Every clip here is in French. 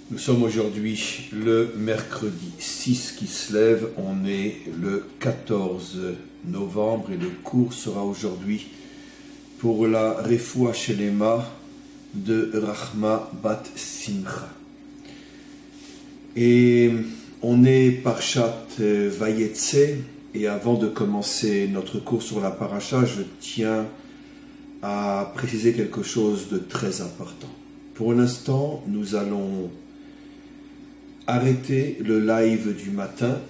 Nous sommes aujourd'hui le mercredi 6 qui se lève, on est le 14 novembre et le cours sera aujourd'hui pour la Refoua Shelema de Rachma Bat Simcha. Et on est Parshat Vayetze et avant de commencer notre cours sur la paracha, je tiens à préciser quelque chose de très important. Pour l'instant, nous allons arrêter le live du matin,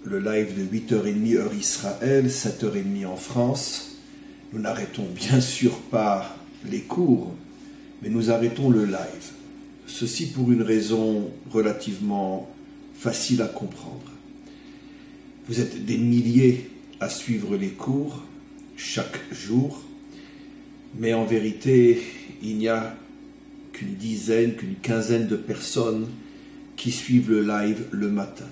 le live de 8h30 heure Israël, 7h30 en France. Nous n'arrêtons bien sûr pas les cours, mais nous arrêtons le live. Ceci pour une raison relativement facile à comprendre. Vous êtes des milliers à suivre les cours chaque jour, mais en vérité, il n'y a qu'une dizaine, qu'une quinzaine de personnes qui suivent le live le matin.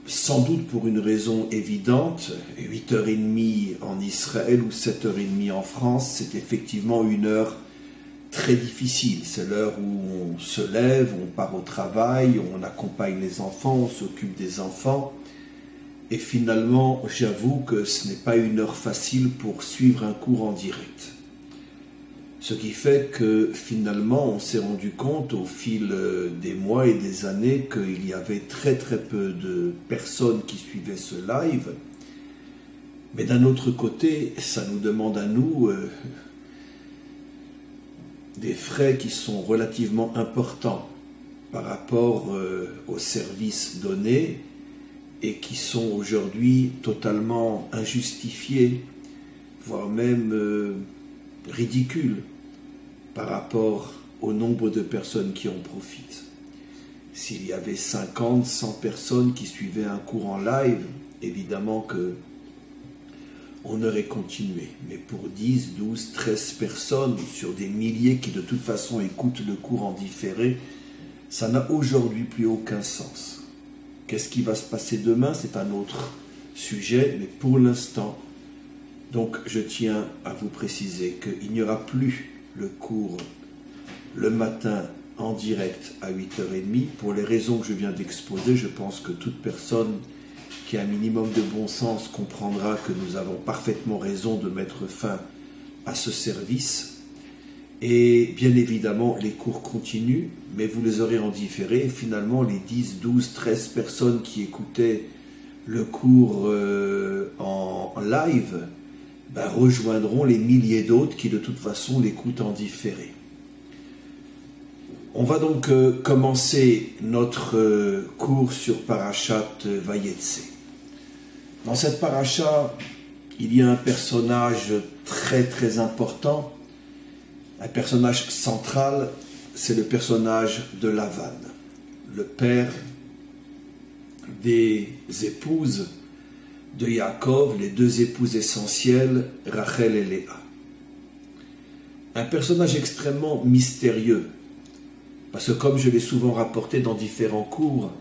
Sans doute pour une raison évidente, 8h30 en Israël ou 7h30 en France, c'est effectivement une heure très difficile. C'est l'heure où on se lève, on part au travail, on accompagne les enfants, on s'occupe des enfants. Et finalement, j'avoue que ce n'est pas une heure facile pour suivre un cours en direct. Ce qui fait que finalement, on s'est rendu compte au fil des mois et des années qu'il y avait très peu de personnes qui suivaient ce live. Mais d'un autre côté, ça nous demande à nous des frais qui sont relativement importants par rapport aux services donnés et qui sont aujourd'hui totalement injustifiés, voire même ridicules par rapport au nombre de personnes qui en profitent. S'il y avait 50, 100 personnes qui suivaient un cours en live, évidemment que on aurait continué. Mais pour 10, 12, 13 personnes sur des milliers qui de toute façon écoutent le cours en différé, ça n'a aujourd'hui plus aucun sens. Qu'est-ce qui va se passer demain? C'est un autre sujet, mais pour l'instant, donc je tiens à vous préciser qu'il n'y aura plus le cours le matin en direct à 8h30. Pour les raisons que je viens d'exposer, je pense que toute personne qui a un minimum de bon sens comprendra que nous avons parfaitement raison de mettre fin à ce service. Et bien évidemment, les cours continuent, mais vous les aurez en différé. Et finalement, les 10, 12, 13 personnes qui écoutaient le cours en live rejoindront les milliers d'autres qui de toute façon l'écoutent en différé. On va donc commencer notre cours sur Parashat Vayetze. Dans cette paracha, il y a un personnage très important, un personnage central, c'est le personnage de Lavan, le père des épouses de Yaakov, les deux épouses essentielles, Rachel et Léa. Un personnage extrêmement mystérieux, parce que comme je l'ai souvent rapporté dans différents cours,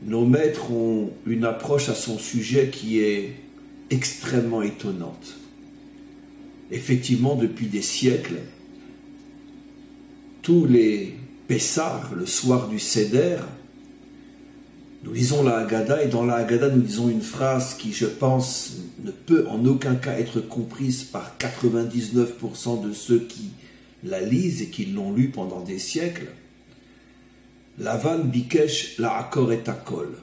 nos maîtres ont une approche à son sujet qui est extrêmement étonnante. Effectivement, depuis des siècles, tous les Pessar, le soir du Seder, nous lisons la Haggadah et dans la Haggadah nous disons une phrase qui, je pense, ne peut en aucun cas être comprise par 99% de ceux qui la lisent et qui l'ont lue pendant des siècles. Lavan bikesh la'akor et akol.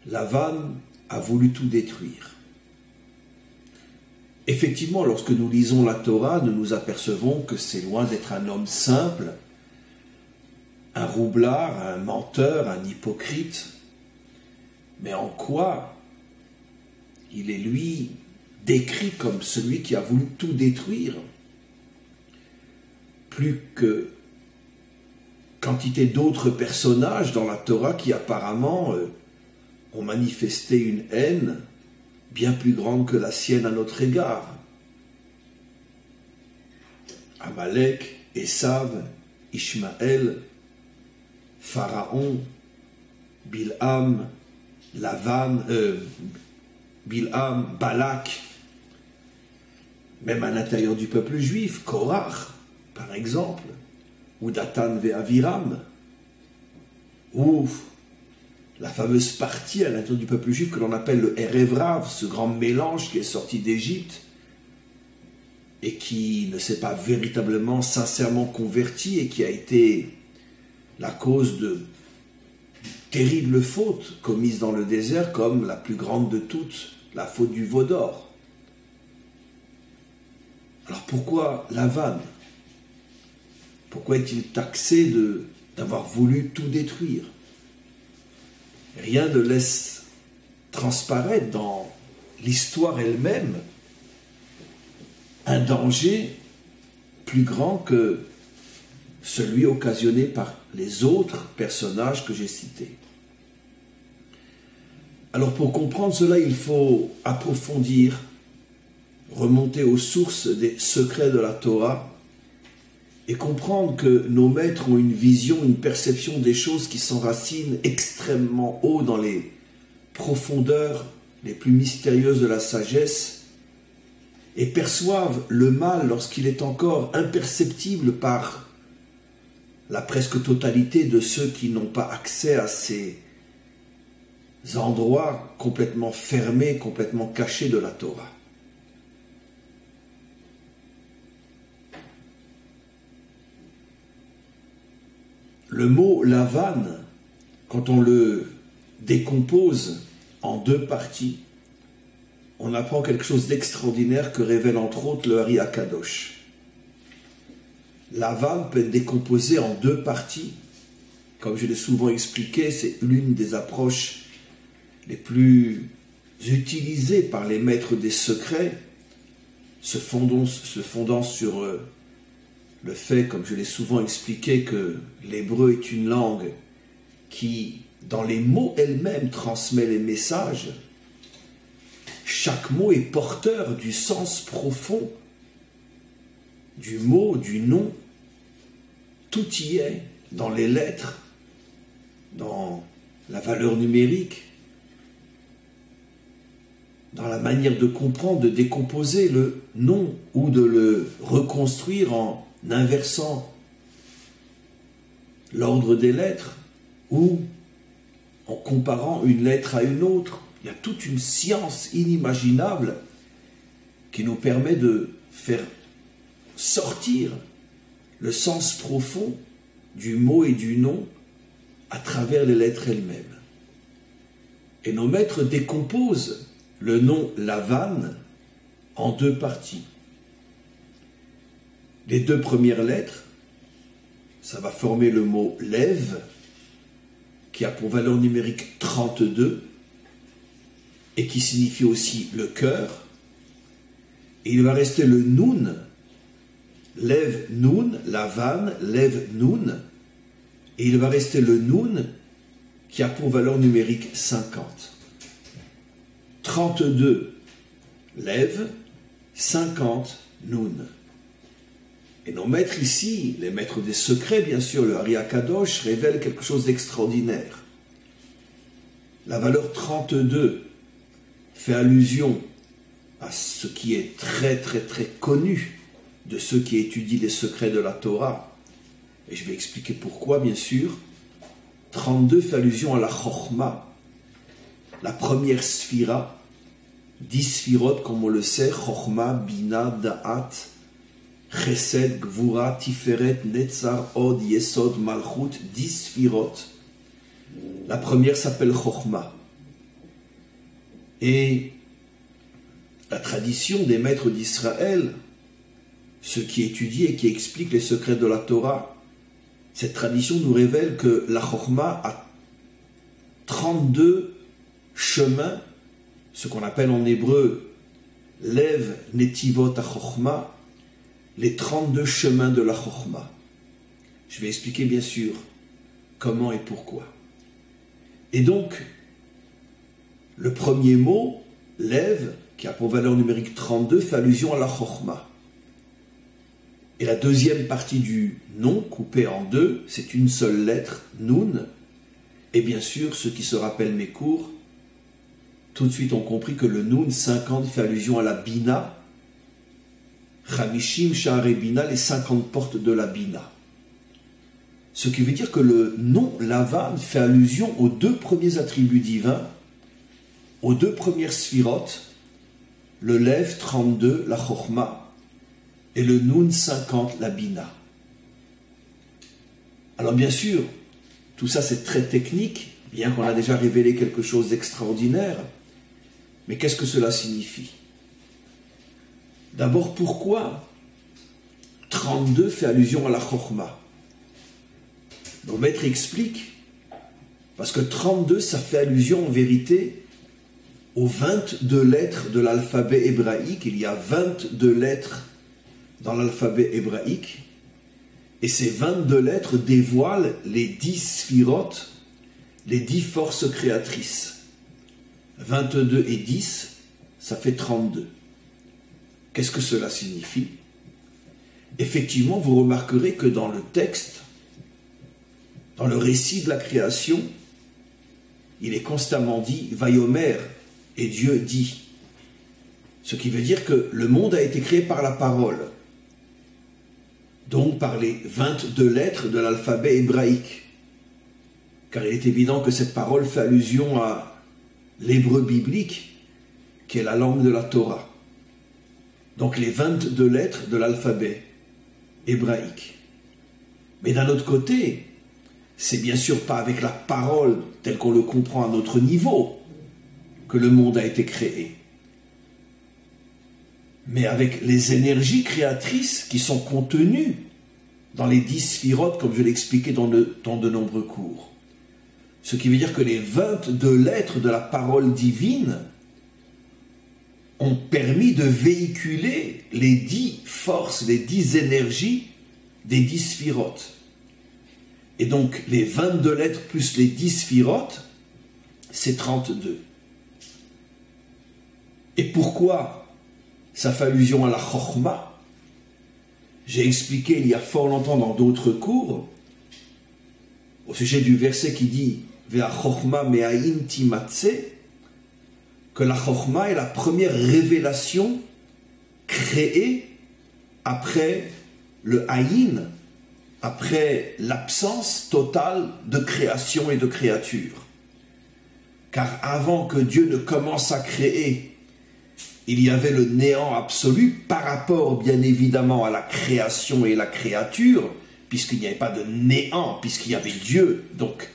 Lavan a voulu tout détruire. Effectivement, lorsque nous lisons la Torah, nous nous apercevons que c'est loin d'être un homme simple, un roublard, un menteur, un hypocrite. Mais en quoi il est, lui, décrit comme celui qui a voulu tout détruire? Plus que quantité d'autres personnages dans la Torah qui apparemment ont manifesté une haine bien plus grande que la sienne à notre égard. Amalek, Esav, Ishmaël, Pharaon, Bilham, Balak, même à l'intérieur du peuple juif, Korach, par exemple, ou Datan ve Aviram, ou la fameuse partie à l'intérieur du peuple juif que l'on appelle le Erev Rav, ce grand mélange qui est sorti d'Égypte et qui ne s'est pas véritablement, sincèrement converti et qui a été la cause de terribles fautes commises dans le désert, comme la plus grande de toutes, la faute du veau d'or. Alors pourquoi Lavan? Pourquoi est-il taxé d'avoir voulu tout détruire? Rien ne laisse transparaître dans l'histoire elle-même un danger plus grand que celui occasionné par les autres personnages que j'ai cités. Alors pour comprendre cela, il faut approfondir, remonter aux sources des secrets de la Torah et comprendre que nos maîtres ont une vision, une perception des choses qui s'enracinent extrêmement haut dans les profondeurs les plus mystérieuses de la sagesse et perçoivent le mal lorsqu'il est encore imperceptible par la presque totalité de ceux qui n'ont pas accès à ces endroits complètement fermés, complètement cachés de la Torah. Le mot Lavan, quand on le décompose en deux parties, on apprend quelque chose d'extraordinaire que révèle entre autres le Ari Akadosh. Lavan peut être décomposé en deux parties. Comme je l'ai souvent expliqué, c'est l'une des approches les plus utilisées par les maîtres des secrets, se fondant sur le fait, comme je l'ai souvent expliqué, que l'hébreu est une langue qui, dans les mots elles-mêmes, transmet les messages. Chaque mot est porteur du sens profond du mot, du nom. Tout y est, dans les lettres, dans la valeur numérique, dans la manière de comprendre, de décomposer le nom ou de le reconstruire en inversant l'ordre des lettres ou en comparant une lettre à une autre. Il y a toute une science inimaginable qui nous permet de faire sortir le sens profond du mot et du nom à travers les lettres elles-mêmes. Et nos maîtres décomposent le nom Lavan en deux parties. Les deux premières lettres, ça va former le mot Lev, qui a pour valeur numérique 32, et qui signifie aussi le cœur. Et il va rester le Nun, Lev Nun, Lavan, Lev Nun, et il va rester le Nun, qui a pour valeur numérique 50. 32 Lev, 50 Nun. Et nos maîtres ici, les maîtres des secrets, bien sûr, le Ari Akadosh, révèlent quelque chose d'extraordinaire. La valeur 32 fait allusion à ce qui est très très très connu de ceux qui étudient les secrets de la Torah. Et je vais expliquer pourquoi, bien sûr. 32 fait allusion à la Chochma, la première sphira, 10 sphirot, comme on le sait, Chochma, Bina, Da'at, Chesed, Gvura, Tiferet, Netzar, Od, Yesod, Malchut, 10 sphirot. La première s'appelle Chochma. Et la tradition des maîtres d'Israël, ceux qui étudient et qui expliquent les secrets de la Torah, cette tradition nous révèle que la Chochma a 32 chemins, ce qu'on appelle en hébreu Lev Netivot HaChochma, les 32 chemins de la Chochma. Je vais expliquer bien sûr comment et pourquoi. Et donc, le premier mot, Lev, qui a pour valeur numérique 32, fait allusion à la Chochma. Et la deuxième partie du nom, coupée en deux, c'est une seule lettre, Nun. Et bien sûr, ceux qui se rappellent mes cours, tout de suite ont compris que le Nun 50 fait allusion à la Bina. Chamishim Sha'arei Bina, les 50 portes de la Bina. Ce qui veut dire que le nom Lavan fait allusion aux deux premiers attributs divins, aux deux premières sphirotes, le Lev 32, la Chochma, et le Nun 50, la Bina. Alors bien sûr, tout ça c'est très technique, bien qu'on a déjà révélé quelque chose d'extraordinaire, mais qu'est-ce que cela signifie? D'abord, pourquoi 32 fait allusion à la Chochma? Nos maîtres expliquent, parce que 32, ça fait allusion en vérité aux 22 lettres de l'alphabet hébraïque. Il y a 22 lettres dans l'alphabet hébraïque, et ces 22 lettres dévoilent les 10 sphirotes, les 10 forces créatrices. 22 et 10, ça fait 32. Qu'est-ce que cela signifie? Effectivement, vous remarquerez que dans le texte, dans le récit de la création, il est constamment dit « Vayomer » et Dieu dit. Ce qui veut dire que le monde a été créé par la parole, donc par les 22 lettres de l'alphabet hébraïque. Car il est évident que cette parole fait allusion à l'hébreu biblique, qui est la langue de la Torah. Donc les 22 lettres de l'alphabet hébraïque. Mais d'un autre côté, c'est bien sûr pas avec la parole telle qu'on le comprend à notre niveau que le monde a été créé, mais avec les énergies créatrices qui sont contenues dans les 10 sphirotes, comme je l'ai expliqué dans de nombreux cours. Ce qui veut dire que les 22 lettres de la parole divine ont permis de véhiculer les 10 forces, les 10 énergies des 10 sphirotes. Et donc, les 22 lettres plus les 10 sphirotes, c'est 32. Et pourquoi ça fait allusion à la Chochma? J'ai expliqué il y a fort longtemps dans d'autres cours, au sujet du verset qui dit « Ve'a Chochma me'ayin timatse » que la Chochma est la première révélation créée après le Ayin, après l'absence totale de création et de créature. Car avant que Dieu ne commence à créer, il y avait le néant absolu par rapport bien évidemment à la création et la créature, puisqu'il n'y avait pas de néant, puisqu'il y avait Dieu, donc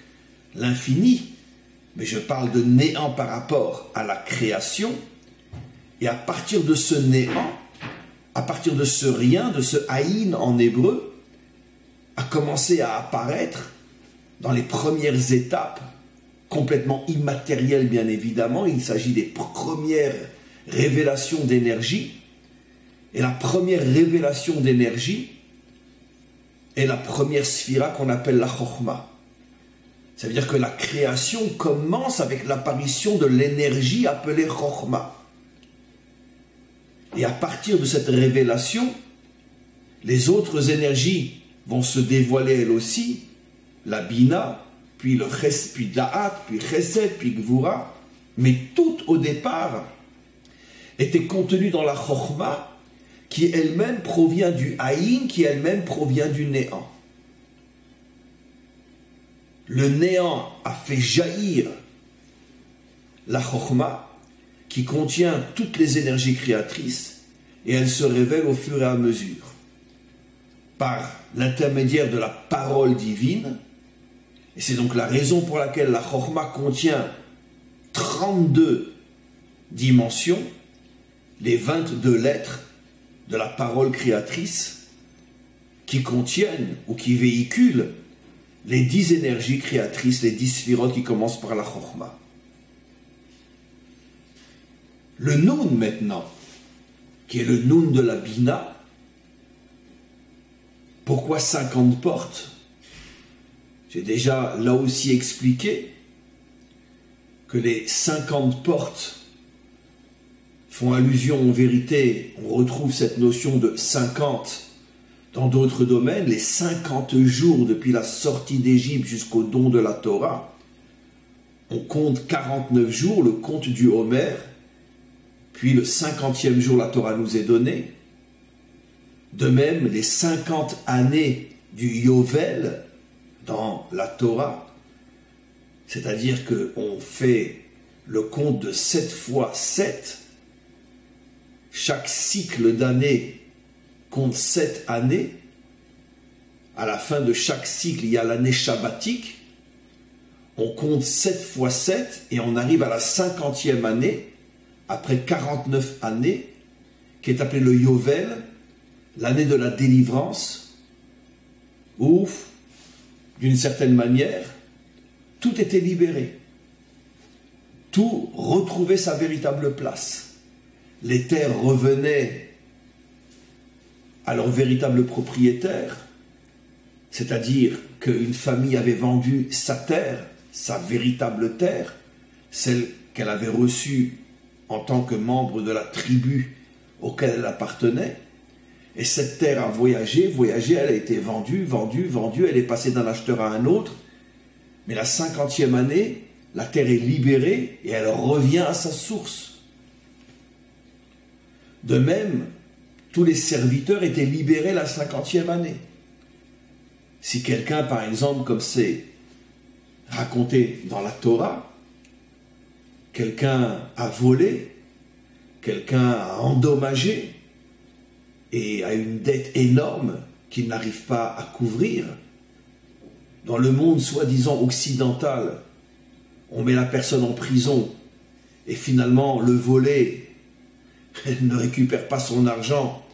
l'infini. Mais je parle de néant par rapport à la création, et à partir de ce néant, à partir de ce rien, de ce haïn en hébreu, a commencé à apparaître dans les premières étapes, complètement immatérielles bien évidemment. Il s'agit des premières révélations d'énergie, et la première révélation d'énergie est la première sphira qu'on appelle la Chochma. Ça veut dire que la création commence avec l'apparition de l'énergie appelée Chochma. Et à partir de cette révélation, les autres énergies vont se dévoiler elles aussi, la Bina, puis le Ches, puis Da'at, puis Chesed, puis Gvura, mais tout au départ était contenu dans la Chochma, qui elle-même provient du Haïn, qui elle-même provient du néant. Le néant a fait jaillir la Chochma, qui contient toutes les énergies créatrices, et elle se révèle au fur et à mesure, par l'intermédiaire de la parole divine. Et c'est donc la raison pour laquelle la Chochma contient 32 dimensions, les 22 lettres de la parole créatrice, qui contiennent ou qui véhiculent les 10 énergies créatrices, les 10 sphirotes qui commencent par la Chochma. Le Nun maintenant, qui est le Nun de la Bina, pourquoi 50 portes? J'ai déjà là aussi expliqué que les 50 portes font allusion en vérité, on retrouve cette notion de 50 dans d'autres domaines, les 50 jours depuis la sortie d'Égypte jusqu'au don de la Torah. On compte 49 jours, le compte du Homer, puis le 50e jour la Torah nous est donnée. De même, les 50 années du Yovel, dans la Torah, c'est-à-dire qu'on fait le compte de 7 fois 7, chaque cycle d'année compte 7 années, à la fin de chaque cycle il y a l'année shabbatique, on compte 7 fois 7 et on arrive à la 50e année, après 49 années, qui est appelée le Yovel, l'année de la délivrance, où, d'une certaine manière, tout était libéré. Tout retrouvait sa véritable place. Les terres revenaient à leur véritable propriétaire, c'est-à-dire qu'une famille avait vendu sa terre, sa véritable terre, celle qu'elle avait reçue en tant que membre de la tribu auquel elle appartenait, et cette terre a voyagé, elle a été vendue, elle est passée d'un acheteur à un autre, mais la 50e année, la terre est libérée et elle revient à sa source. De même, tous les serviteurs étaient libérés la 50e année. Si quelqu'un, par exemple, comme c'est raconté dans la Torah, quelqu'un a volé, quelqu'un a endommagé et a une dette énorme qu'il n'arrive pas à couvrir, dans le monde soi-disant occidental, on met la personne en prison et finalement le volé ne récupère pas son argent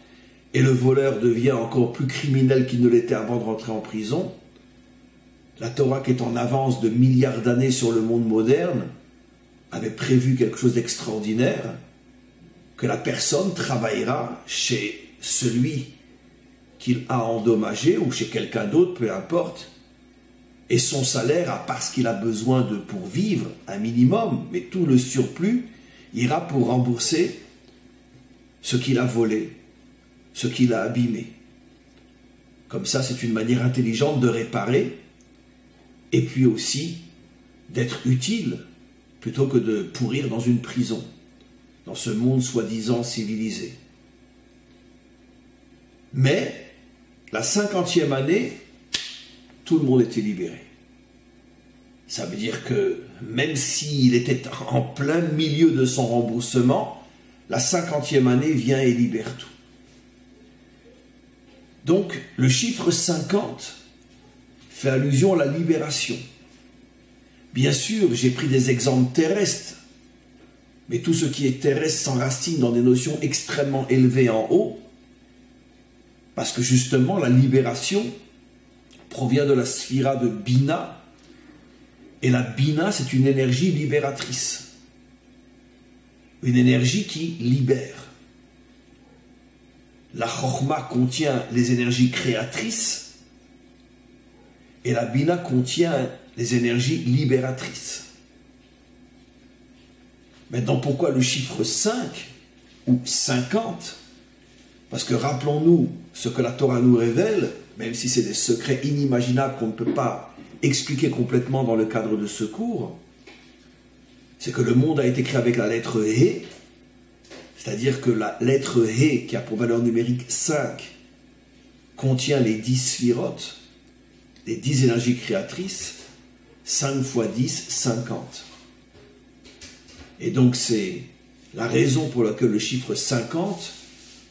et le voleur devient encore plus criminel qu'il ne l'était avant de rentrer en prison. La Torah, qui est en avance de milliards d'années sur le monde moderne, avait prévu quelque chose d'extraordinaire, que la personne travaillera chez celui qu'il a endommagé ou chez quelqu'un d'autre, peu importe, et son salaire, à part ce qu'il a besoin de pour vivre, un minimum, mais tout le surplus ira pour rembourser ce qu'il a volé, ce qu'il a abîmé. Comme ça, c'est une manière intelligente de réparer et puis aussi d'être utile plutôt que de pourrir dans une prison, dans ce monde soi-disant civilisé. Mais la 50e année, tout le monde était libéré. Ça veut dire que même s'il était en plein milieu de son remboursement, la 50e année vient et libère tout. Donc, le chiffre 50 fait allusion à la libération. Bien sûr, j'ai pris des exemples terrestres, mais tout ce qui est terrestre s'enracine dans des notions extrêmement élevées en haut, parce que justement, la libération provient de la sphira de Bina, et la Bina, c'est une énergie libératrice, une énergie qui libère. La Chokhma contient les énergies créatrices, et la Bina contient les énergies libératrices. Maintenant, pourquoi le chiffre 5 ou 50? Parce que rappelons-nous ce que la Torah nous révèle, même si c'est des secrets inimaginables qu'on ne peut pas expliquer complètement dans le cadre de ce cours, c'est que le monde a été créé avec la lettre He, c'est-à-dire que la lettre He, qui a pour valeur numérique 5, contient les 10 sphirotes, les 10 énergies créatrices, 5 fois 10, 50. Et donc c'est la raison pour laquelle le chiffre 50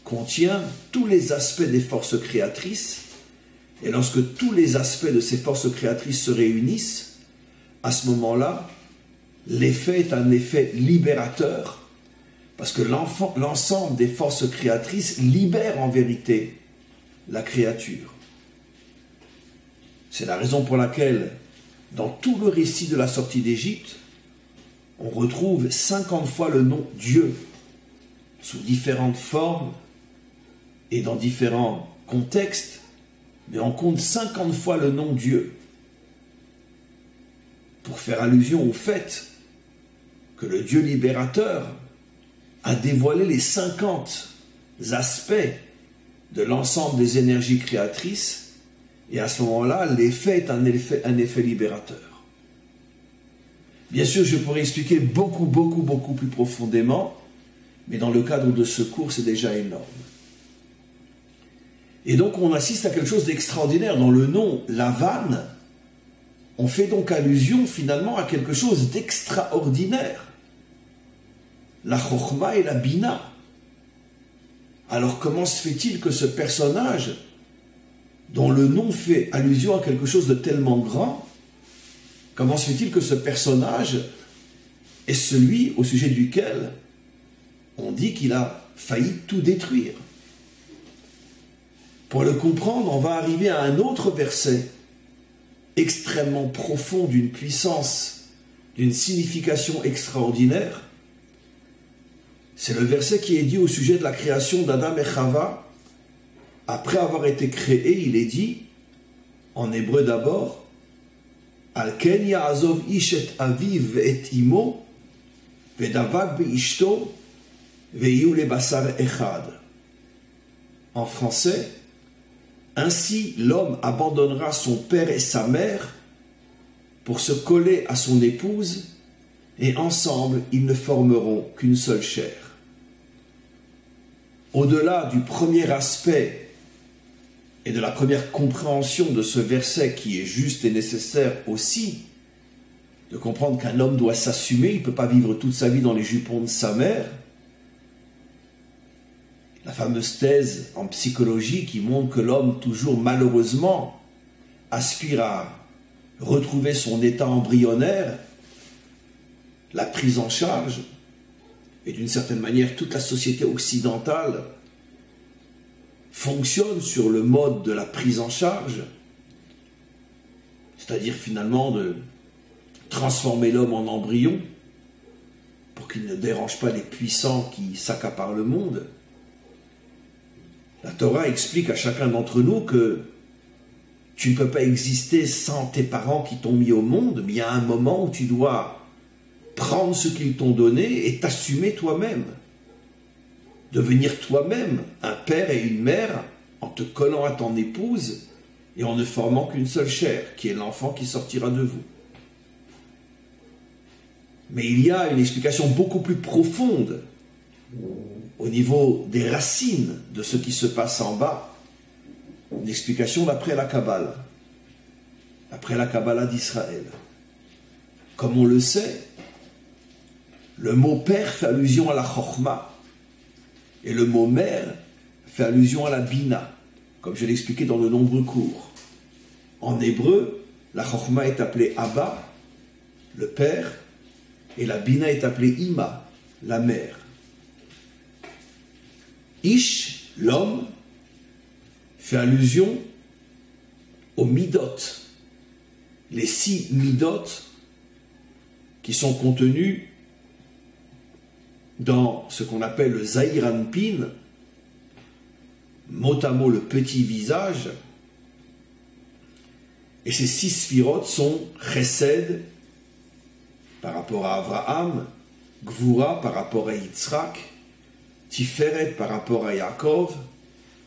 contient tous les aspects des forces créatrices, et lorsque tous les aspects de ces forces créatrices se réunissent, à ce moment-là, l'effet est un effet libérateur, parce que l'ensemble des forces créatrices libère en vérité la créature. C'est la raison pour laquelle, dans tout le récit de la sortie d'Égypte, on retrouve 50 fois le nom Dieu, sous différentes formes et dans différents contextes, mais on compte 50 fois le nom Dieu, pour faire allusion au fait que le Dieu libérateur a dévoilé les 50 aspects de l'ensemble des énergies créatrices, et à ce moment-là, l'effet est un effet libérateur. Bien sûr, je pourrais expliquer beaucoup plus profondément, mais dans le cadre de ce cours, c'est déjà énorme. Et donc, on assiste à quelque chose d'extraordinaire. Dans le nom Lavan, On fait donc allusion finalement à quelque chose d'extraordinaire. La Chokhma et la Bina. Alors comment se fait-il que ce personnage, dont le nom fait allusion à quelque chose de tellement grand, comment se fait-il que ce personnage est celui au sujet duquel on dit qu'il a failli tout détruire? Pour le comprendre, on va arriver à un autre verset extrêmement profond, d'une puissance, d'une signification extraordinaire. C'est le verset qui est dit au sujet de la création d'Adam et Chava. Après avoir été créé, il est dit, en hébreu d'abord, Al ken ya'azov ish et aviv et imo, vedavak beishto, ve'iu le basar echad. En français, ainsi l'homme abandonnera son père et sa mère pour se coller à son épouse, et ensemble ils ne formeront qu'une seule chair. Au-delà du premier aspect et de la première compréhension de ce verset qui est juste et nécessaire aussi, de comprendre qu'un homme doit s'assumer, il ne peut pas vivre toute sa vie dans les jupons de sa mère. La fameuse thèse en psychologie qui montre que l'homme, toujours malheureusement, aspire à retrouver son état embryonnaire, la prise en charge, et d'une certaine manière toute la société occidentale fonctionne sur le mode de la prise en charge, c'est-à-dire finalement de transformer l'homme en embryon pour qu'il ne dérange pas les puissants qui s'accaparent le monde. La Torah explique à chacun d'entre nous que tu ne peux pas exister sans tes parents qui t'ont mis au monde, mais il y a un moment où tu dois prendre ce qu'ils t'ont donné et t'assumer toi-même. Devenir toi-même un père et une mère en te collant à ton épouse et en ne formant qu'une seule chair, qui est l'enfant qui sortira de vous. Mais il y a une explication beaucoup plus profonde au niveau des racines de ce qui se passe en bas, une explication d'après la Kabbale, d'après la Kabbalah d'Israël. Comme on le sait, le mot père fait allusion à la Chokhma et le mot mère fait allusion à la Bina, comme je l'ai expliqué dans de nombreux cours. En hébreu, la Chokhma est appelée Abba, le père, et la Bina est appelée Ima, la mère. Ish, l'homme, fait allusion aux midot, les 6 midot qui sont contenus dans ce qu'on appelle le Zahir Anpin, mot à mot le petit visage, et ces 6 sphirotes sont Chesed par rapport à Abraham, Gvura par rapport à Yitzhak, Tiferet par rapport à Yaakov,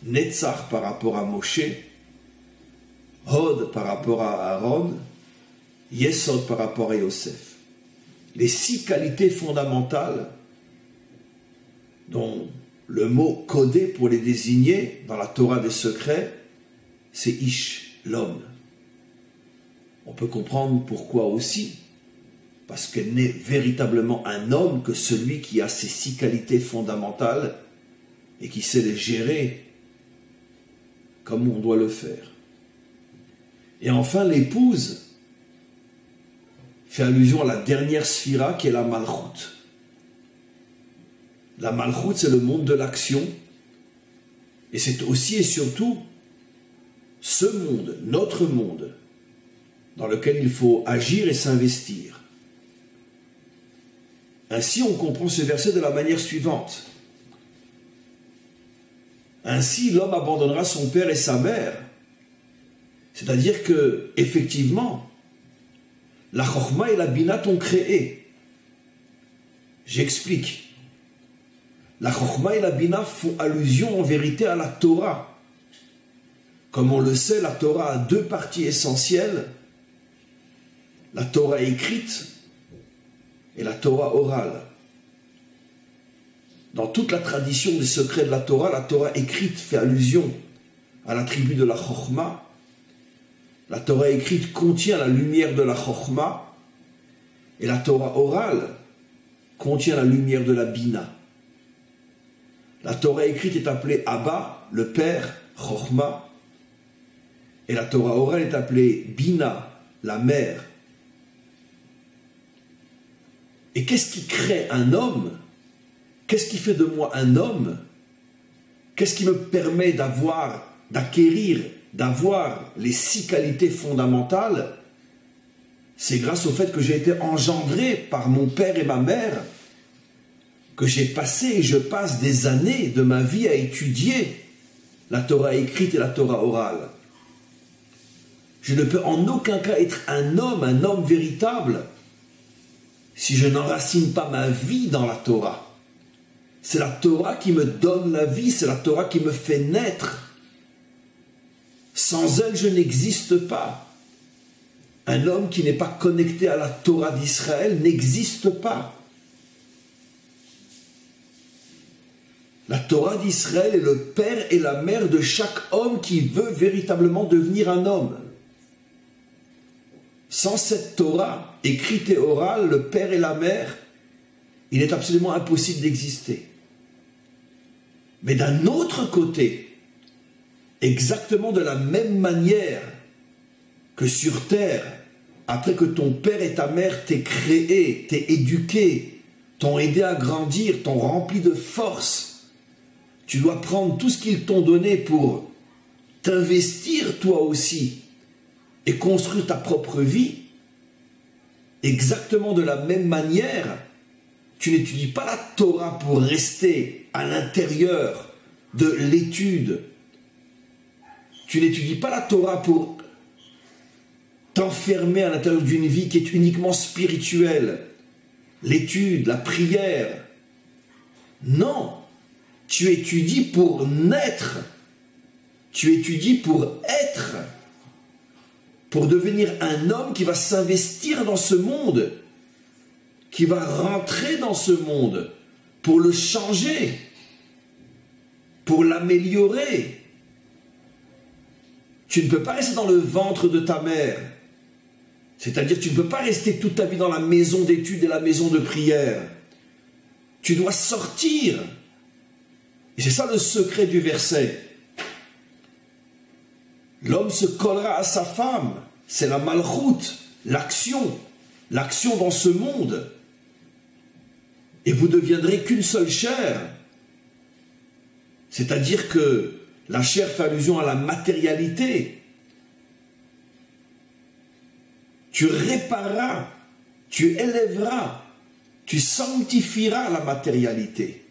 Netzach par rapport à Moshe, Hod par rapport à Aaron, Yesod par rapport à Yosef. Les 6 qualités fondamentales dont le mot codé pour les désigner dans la Torah des secrets, c'est Ish, l'homme. On peut comprendre pourquoi aussi, parce que n'est véritablement un homme que celui qui a ces 6 qualités fondamentales et qui sait les gérer comme on doit le faire. Et enfin, l'épouse fait allusion à la dernière sphira qui est la Malchut. La Malchut, c'est le monde de l'action, et c'est aussi et surtout ce monde, notre monde, dans lequel il faut agir et s'investir. Ainsi, on comprend ce verset de la manière suivante. Ainsi, l'homme abandonnera son père et sa mère. C'est-à-dire que, effectivement, la Chokhma et la Bina t'ont créé. J'explique. La Chokhma et la Bina font allusion en vérité à la Torah. Comme on le sait, la Torah a 2 parties essentielles. La Torah écrite et la Torah orale. Dans toute la tradition des secrets de la Torah écrite fait allusion à la tribu de la Chokhma. La Torah écrite contient la lumière de la Chokhma et la Torah orale contient la lumière de la Bina. La Torah écrite est appelée Abba, le Père, Chokhma, et la Torah orale est appelée Bina, la Mère. Et qu'est-ce qui crée un homme? Qu'est-ce qui fait de moi un homme? Qu'est-ce qui me permet d'acquérir, d'avoir les 6 qualités fondamentales? C'est grâce au fait que j'ai été engendré par mon père et ma mère, que j'ai passé et je passe des années de ma vie à étudier la Torah écrite et la Torah orale. Je ne peux en aucun cas être un homme véritable, si je n'enracine pas ma vie dans la Torah. C'est la Torah qui me donne la vie, c'est la Torah qui me fait naître. Sans elle, je n'existe pas. Un homme qui n'est pas connecté à la Torah d'Israël n'existe pas. La Torah d'Israël est le père et la mère de chaque homme qui veut véritablement devenir un homme. Sans cette Torah, écrite et orale, le père et la mère, il est absolument impossible d'exister. Mais d'un autre côté, exactement de la même manière que sur terre, après que ton père et ta mère t'aient créé, t'aient éduqué, t'ont aidé à grandir, t'ont rempli de force, tu dois prendre tout ce qu'ils t'ont donné pour t'investir toi aussi et construire ta propre vie. Exactement de la même manière, tu n'étudies pas la Torah pour rester à l'intérieur de l'étude. Tu n'étudies pas la Torah pour t'enfermer à l'intérieur d'une vie qui est uniquement spirituelle. L'étude, la prière. Non, tu étudies pour naître. Tu étudies pour être. Pour devenir un homme qui va s'investir dans ce monde, qui va rentrer dans ce monde, pour le changer, pour l'améliorer. Tu ne peux pas rester dans le ventre de ta mère. C'est-à-dire tu ne peux pas rester toute ta vie dans la maison d'études et la maison de prière. Tu dois sortir. Et c'est ça le secret du verset. L'homme se collera à sa femme. C'est la malchoute, l'action dans ce monde. Et vous deviendrez qu'une seule chair. C'est-à-dire que la chair fait allusion à la matérialité. Tu répareras, tu élèveras, tu sanctifieras la matérialité.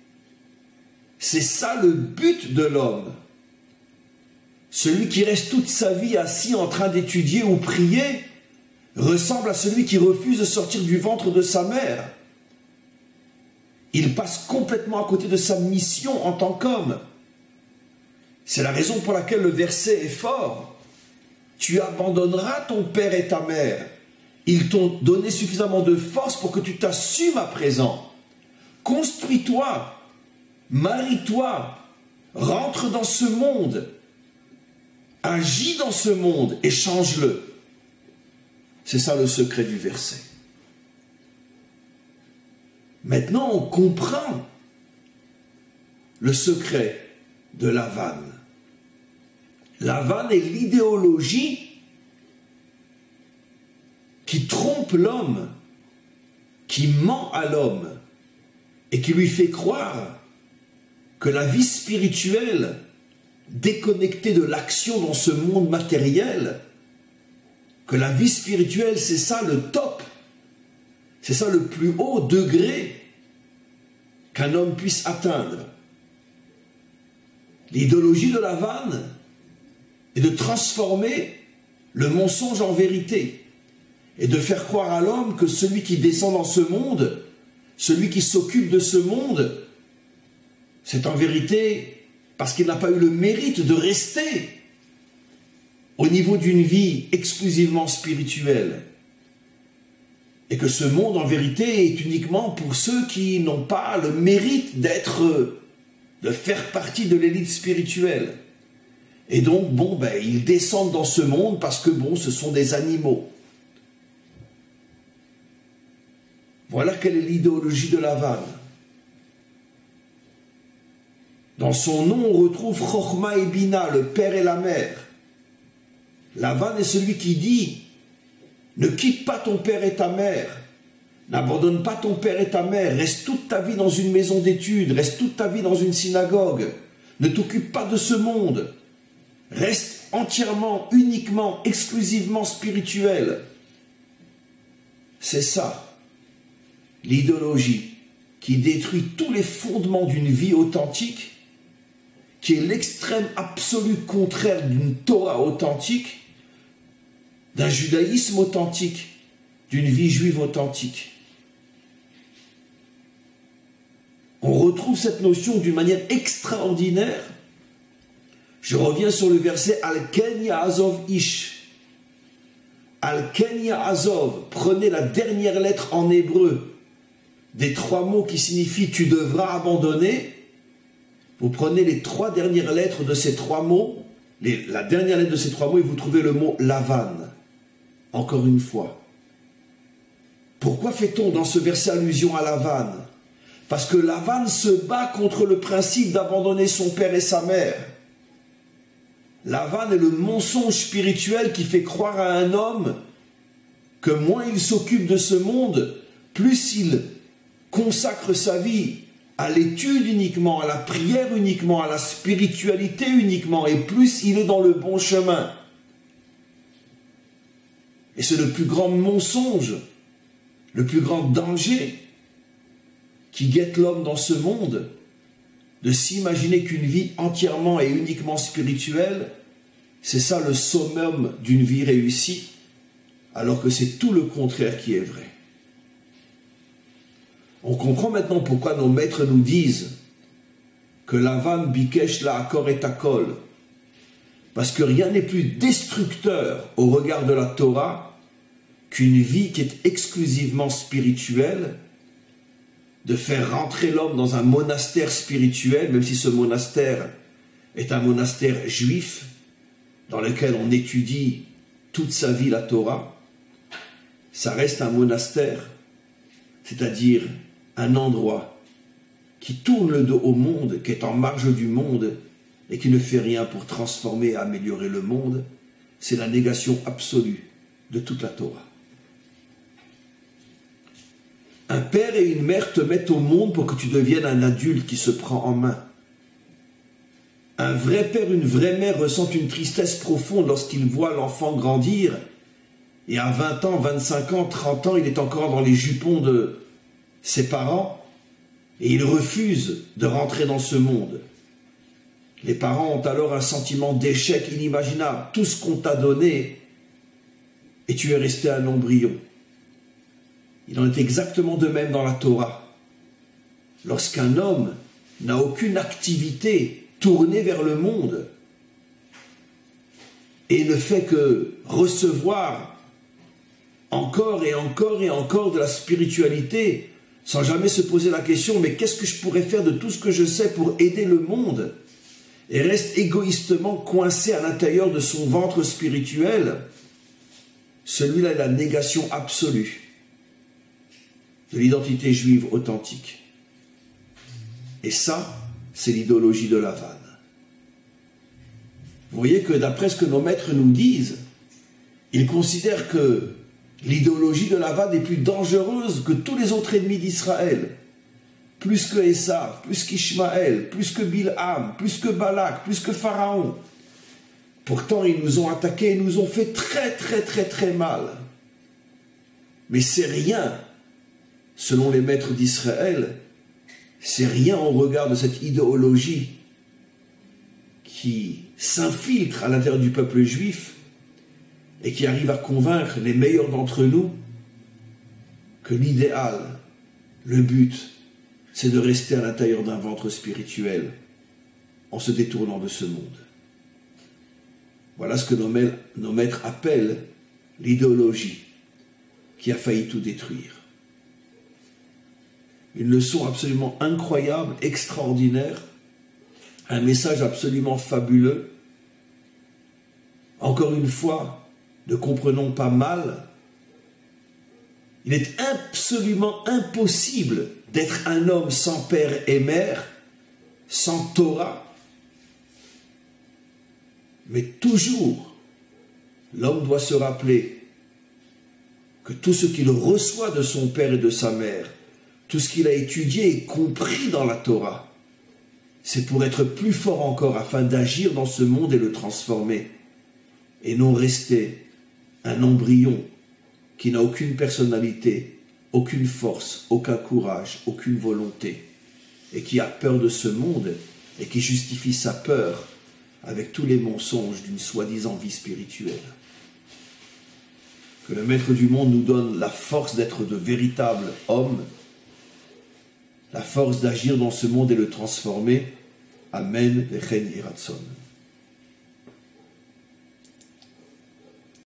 C'est ça le but de l'homme. Celui qui reste toute sa vie assis en train d'étudier ou prier ressemble à celui qui refuse de sortir du ventre de sa mère. Il passe complètement à côté de sa mission en tant qu'homme. C'est la raison pour laquelle le verset est fort. Tu abandonneras ton père et ta mère. Ils t'ont donné suffisamment de force pour que tu t'assumes à présent. Construis-toi, marie-toi, rentre dans ce monde. Agis dans ce monde et change-le. C'est ça le secret du verset. Maintenant, on comprend le secret de Lavan. Lavan est l'idéologie qui trompe l'homme, qui ment à l'homme et qui lui fait croire que la vie spirituelle déconnecté de l'action dans ce monde matériel, que la vie spirituelle, c'est ça le top, c'est ça le plus haut degré qu'un homme puisse atteindre. L'idéologie de Lavan est de transformer le mensonge en vérité et de faire croire à l'homme que celui qui descend dans ce monde, celui qui s'occupe de ce monde, c'est en vérité parce qu'il n'a pas eu le mérite de rester au niveau d'une vie exclusivement spirituelle. Et que ce monde, en vérité, est uniquement pour ceux qui n'ont pas le mérite de faire partie de l'élite spirituelle. Et donc, bon, ben, ils descendent dans ce monde parce que, bon, ce sont des animaux. Voilà quelle est l'idéologie de Lavan. Dans son nom, on retrouve Chochma et Bina, le père et la mère. Lavan est celui qui dit « Ne quitte pas ton père et ta mère, n'abandonne pas ton père et ta mère, reste toute ta vie dans une maison d'études, reste toute ta vie dans une synagogue, ne t'occupe pas de ce monde, reste entièrement, uniquement, exclusivement spirituel. » C'est ça, l'idéologie qui détruit tous les fondements d'une vie authentique, qui est l'extrême absolu contraire d'une Torah authentique, d'un judaïsme authentique, d'une vie juive authentique. On retrouve cette notion d'une manière extraordinaire. Je reviens sur le verset « Al-Ken Ya'azov Ish ». Al-Ken Ya'azov, prenez la dernière lettre en hébreu des 3 mots qui signifient « tu devras abandonner ». Vous prenez les 3 dernières lettres de ces 3 mots, la dernière lettre de ces 3 mots, et vous trouvez le mot Lavan. Encore une fois. Pourquoi fait-on dans ce verset allusion à Lavan? Parce que Lavan se bat contre le principe d'abandonner son père et sa mère. Lavan est le mensonge spirituel qui fait croire à un homme que moins il s'occupe de ce monde, plus il consacre sa vie à l'étude uniquement, à la prière uniquement, à la spiritualité uniquement, et plus il est dans le bon chemin. Et c'est le plus grand mensonge, le plus grand danger qui guette l'homme dans ce monde, de s'imaginer qu'une vie entièrement et uniquement spirituelle, c'est ça le summum d'une vie réussie, alors que c'est tout le contraire qui est vrai. On comprend maintenant pourquoi nos maîtres nous disent que Lavan bikesh la akor et akol, parce que rien n'est plus destructeur au regard de la Torah qu'une vie qui est exclusivement spirituelle, de faire rentrer l'homme dans un monastère spirituel, même si ce monastère est un monastère juif, dans lequel on étudie toute sa vie la Torah, ça reste un monastère, c'est-à-dire un endroit qui tourne le dos au monde, qui est en marge du monde et qui ne fait rien pour transformer et améliorer le monde. C'est la négation absolue de toute la Torah. Un père et une mère te mettent au monde pour que tu deviennes un adulte qui se prend en main. Un vrai père, une vraie mère ressentent une tristesse profonde lorsqu'ils voient l'enfant grandir et à 20 ans, 25 ans, 30 ans, il est encore dans les jupons de ses parents et il refuse de rentrer dans ce monde. Les parents ont alors un sentiment d'échec inimaginable. Tout ce qu'on t'a donné et tu es resté un embryon. Il en est exactement de même dans la Torah. Lorsqu'un homme n'a aucune activité tournée vers le monde et ne fait que recevoir encore et encore et encore de la spiritualité sans jamais se poser la question, mais qu'est-ce que je pourrais faire de tout ce que je sais pour aider le monde, et reste égoïstement coincé à l'intérieur de son ventre spirituel, celui-là est la négation absolue de l'identité juive authentique. Et ça, c'est l'idéologie de Lavan. Vous voyez que d'après ce que nos maîtres nous disent, ils considèrent que l'idéologie de Lavan est plus dangereuse que tous les autres ennemis d'Israël. Plus que Esav, plus qu'Ishmaël, plus que Bilham, plus que Balak, plus que Pharaon. Pourtant, ils nous ont attaqués et nous ont fait très très très très mal. Mais c'est rien, selon les maîtres d'Israël, c'est rien au regard de cette idéologie qui s'infiltre à l'intérieur du peuple juif et qui arrive à convaincre les meilleurs d'entre nous que l'idéal, le but, c'est de rester à l'intérieur d'un ventre spirituel en se détournant de ce monde. Voilà ce que nos maîtres appellent l'idéologie qui a failli tout détruire. Une leçon absolument incroyable, extraordinaire, un message absolument fabuleux Encore une fois, ne comprenons pas mal, il est absolument impossible d'être un homme sans père et mère, sans Torah. Mais toujours, l'homme doit se rappeler que tout ce qu'il reçoit de son père et de sa mère, tout ce qu'il a étudié et compris dans la Torah, c'est pour être plus fort encore afin d'agir dans ce monde et le transformer, et non rester un embryon qui n'a aucune personnalité, aucune force, aucun courage, aucune volonté, et qui a peur de ce monde et qui justifie sa peur avec tous les mensonges d'une soi-disant vie spirituelle. Que le Maître du monde nous donne la force d'être de véritables hommes, la force d'agir dans ce monde et le transformer. Amen. Vechen Yiratzon.